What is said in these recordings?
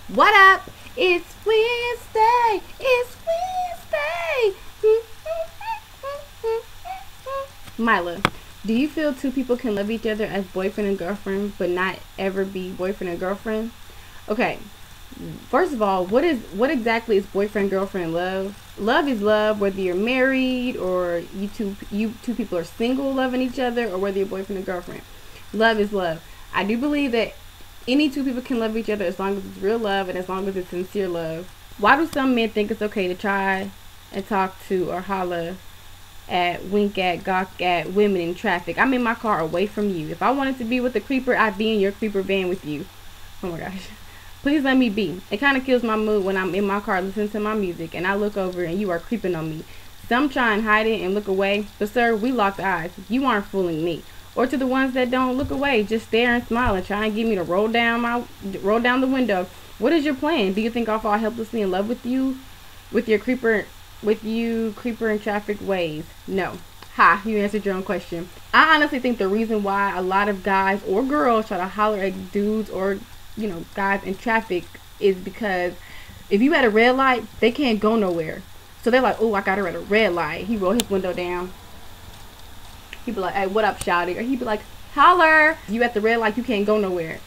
What up? It's Wednesday. It's Wednesday. Mila, do you feel two people can love each other as boyfriend and girlfriend but not ever be boyfriend and girlfriend? Okay. First of all, what exactly is boyfriend girlfriend love? Love is love whether you're married or you two people are single loving each other, or whether you're boyfriend and girlfriend. Love is love. I do believe that any two people can love each other as long as it's real love and as long as it's sincere love. Why do some men think it's okay to try and talk to or holler at, wink at, gawk at women in traffic? I'm in my car away from you. If I wanted to be with a creeper, I'd be in your creeper van with you. Oh my gosh. Please let me be. It kind of kills my mood when I'm in my car listening to my music and I look over and you are creeping on me. Some try and hide it and look away, but sir, we locked eyes. You aren't fooling me. Or to the ones that don't look away, just stare and smile and try and get me to roll down the window. What is your plan? Do you think I'll fall helplessly in love with you, with creeper in traffic ways? No. Ha, you answered your own question. I honestly think the reason why a lot of guys or girls try to holler at dudes or guys in traffic is because if you at a red light, they can't go nowhere. So they're like, oh, I got her at a red light. He rolled his window down. He'd be like, hey, what up, shawty? Or he'd be like, holler. You at the red light, you can't go nowhere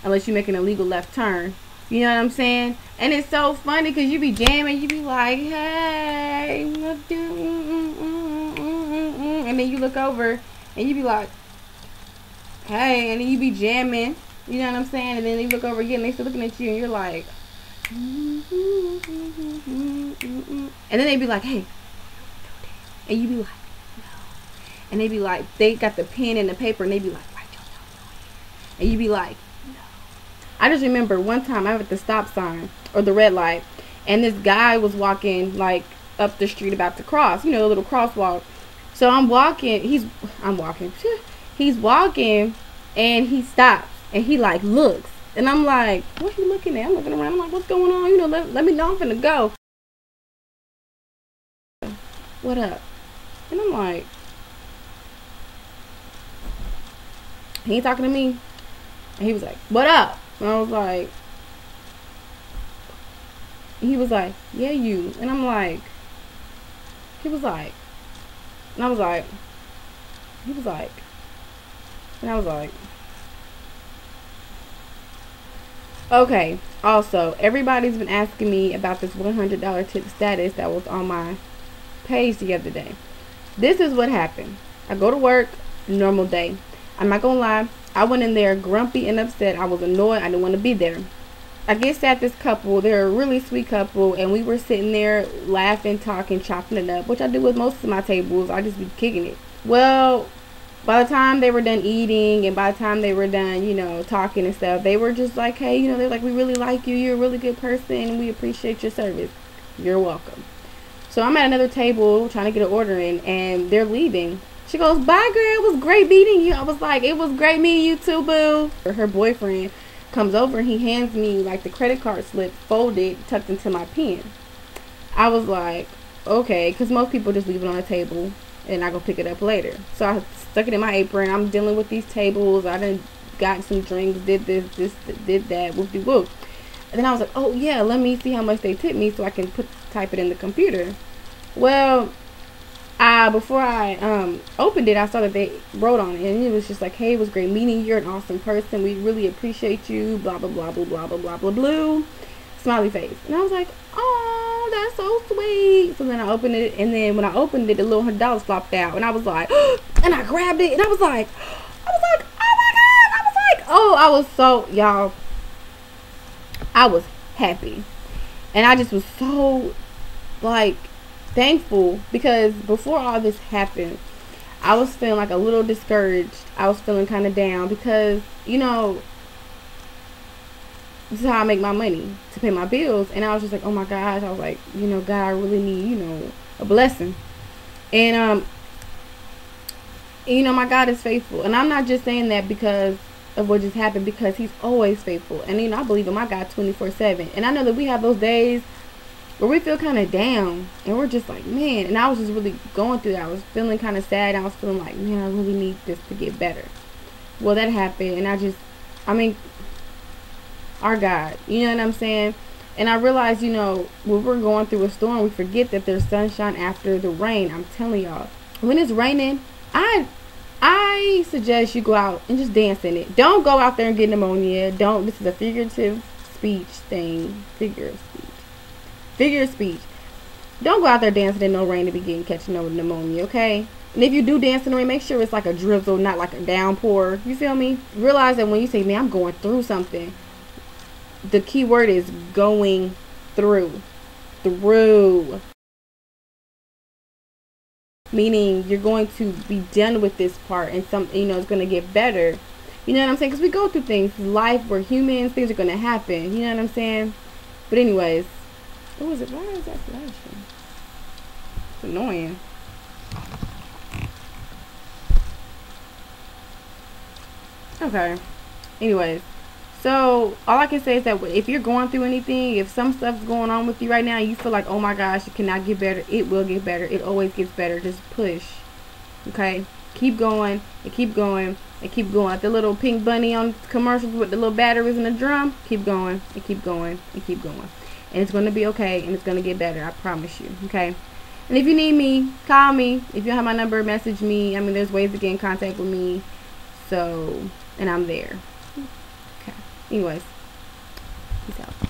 unless you make an illegal left turn. You know what I'm saying? And it's so funny because you be jamming. You be like, hey, and then you look over and you be like, hey, and then you be jamming. You know what I'm saying? And then you look over again and they still looking at you and you're like, and then they be like, hey, and you be like, and they be like, they got the pen and the paper and they be like, write your number. And you be like, no. I just remember one time I was at the stop sign or the red light and this guy was walking like up the street about to cross, a little crosswalk. So I'm walking he's walking and he stops and he like looks and I'm like, what you looking at? I'm looking around, I'm like, what's going on? Let me know I'm finna go. What up? And I'm like, he ain't talking to me. And he was like, what up? And I was like, he was like, yeah, you. And I'm like, he was like, and I was like, he was like, and I was like, okay. Also, everybody's been asking me about this $100 tip status that was on my page the other day. This is what happened. I go to work, normal day. I'm not gonna lie, I went in there grumpy and upset. I was annoyed. I didn't want to be there. I get sat this couple. They're a really sweet couple, and we were sitting there laughing, talking, chopping it up, which I do with most of my tables. I just be kicking it. Well, by the time they were done eating and by the time they were done, talking and stuff, they were just like, hey, they're like, we really like you. You're a really good person. We appreciate your service. You're welcome. So I'm at another table trying to get an order in, and they're leaving. She goes, bye, girl. It was great meeting you. I was like, it was great meeting you too, boo. Her boyfriend comes over and he hands me like the credit card slip folded, tucked into my pen. I was like, okay, because most people just leave it on the table and I go pick it up later. So I stuck it in my apron. I'm dealing with these tables. I done got some drinks, did this, did that, whoop-de-whoop. And then I was like, oh yeah, let me see how much they tip me so I can type it in the computer. Well, before I opened it, I saw that they wrote on it, and it was just like, hey, it was great meeting you. You're an awesome person. We really appreciate you. Blah, blah, blah, blah, blah, blah, blah, blah, blue. Smiley face. And I was like, oh, that's so sweet. So then I opened it, and then when I opened it, the little $100 flopped out, and I was like, and I grabbed it, and I was like, oh my God. I was like, oh, I was so, y'all, I was happy. And I just was so, like, thankful, because before all this happened, I was feeling like a little discouraged. I was feeling kind of down because this is how I make my money to pay my bills. And I was just like, oh my gosh, I was like, God, I really need a blessing. And my God is faithful, and I'm not just saying that because of what just happened, because he's always faithful. And I believe in my God 24/7. And I know that we have those days where we feel kind of down and we're just like, man. And I was just really going through that. I was feeling kind of sad. I was feeling like, man, I really need this to get better. Well, that happened, and our God. You know what I'm saying? And I realize, you know, when we're going through a storm, we forget that there's sunshine after the rain. I'm telling y'all, when it's raining, I suggest you go out and just dance in it. Don't go out there and get pneumonia. Don't. This is a figurative speech thing. Figure of speech. Don't go out there dancing in no rain to be catching no pneumonia, okay? And if you do dance in the rain, make sure it's like a drizzle, not like a downpour. You feel me? Realize that when you say, man, I'm going through something, the key word is going through. Through. Meaning you're going to be done with this part and you know, it's going to get better. You know what I'm saying? Because we go through things. Life, we're humans. Things are going to happen. You know what I'm saying? But anyways. What was it? Why is that flashing? It's annoying. Okay. Anyways. So, all I can say is that if you're going through anything, if some stuff's going on with you right now, you feel like, oh my gosh, it cannot get better. It will get better. It always gets better. Just push. Okay? Keep going and keep going and keep going. Like the little pink bunny on commercials with the little batteries in the drum. Keep going and keep going and keep going. And it's going to be okay and it's going to get better. I promise you. Okay? And if you need me, call me. If you don't have my number, message me. I mean, there's ways to get in contact with me. So, and I'm there. Okay. Anyways, peace out.